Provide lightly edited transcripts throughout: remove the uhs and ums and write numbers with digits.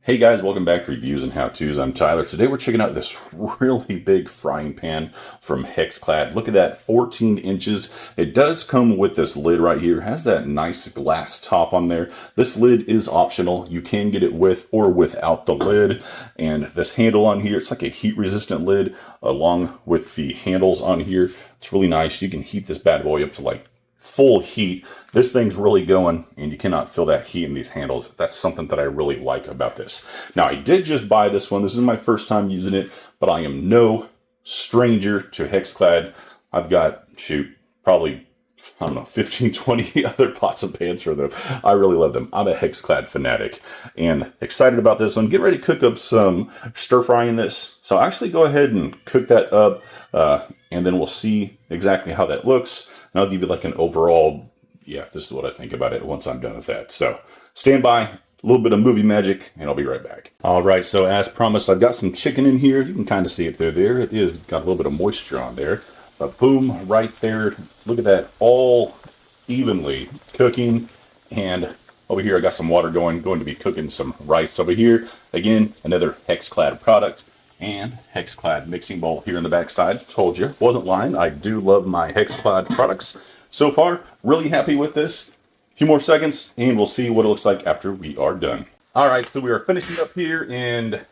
Hey guys, welcome back to Reviews and How-Tos. I'm Tyler. Today we're checking out this really big frying pan from HexClad. Look at that, 14 inches. It does come with this lid right here. It has that nice glass top on there. This lid is optional. You can get it with or without the lid. And this handle on here, it's like a heat-resistant lid along with the handles on here. It's really nice. You can heat this bad boy up to like full heat. This thing's really going and you cannot feel that heat in these handles. That's something that I really like about this. Now, I did just buy this one. This is my first time using it, but I am no stranger to HexClad. I've got, probably, I don't know, 15, 20 other pots and pans for them. I really love them. I'm a HexClad fanatic and excited about this one. Get ready to cook up some stir frying this. So actually go ahead and cook that up and then we'll see exactly how that looks. And I'll give you like an overall, this is what I think about it once I'm done with that. So stand by, a little bit of movie magic, and I'll be right back. All right, so as promised, I've got some chicken in here. You can kind of see it through there. It is got a little bit of moisture on there. But boom, right there. Look at that, all evenly cooking. And over here, I got some water going to be cooking some rice over here. Again, another HexClad product. And HexClad mixing bowl here in the back side. Told you, wasn't lying. I do love my HexClad products. So far, really happy with this. A few more seconds, and we'll see what it looks like after we are done. All right, so we are finishing up here, and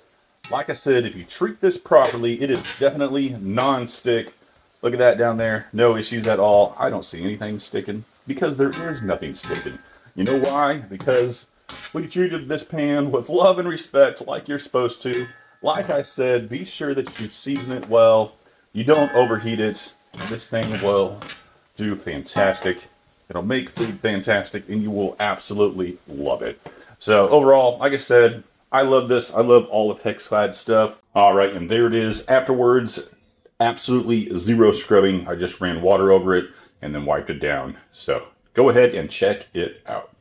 like I said, if you treat this properly, it is definitely non-stick. Look at that down there. No issues at all. I don't see anything sticking because there is nothing sticking. You know why? Because we treated this pan with love and respect like you're supposed to. Like I said, be sure that you season it well. You don't overheat it. This thing will do fantastic. It'll make food fantastic, and you will absolutely love it. So overall, like I said, I love this. I love all of HexClad stuff. All right, and there it is. Afterwards, absolutely zero scrubbing. I just ran water over it and then wiped it down. So go ahead and check it out.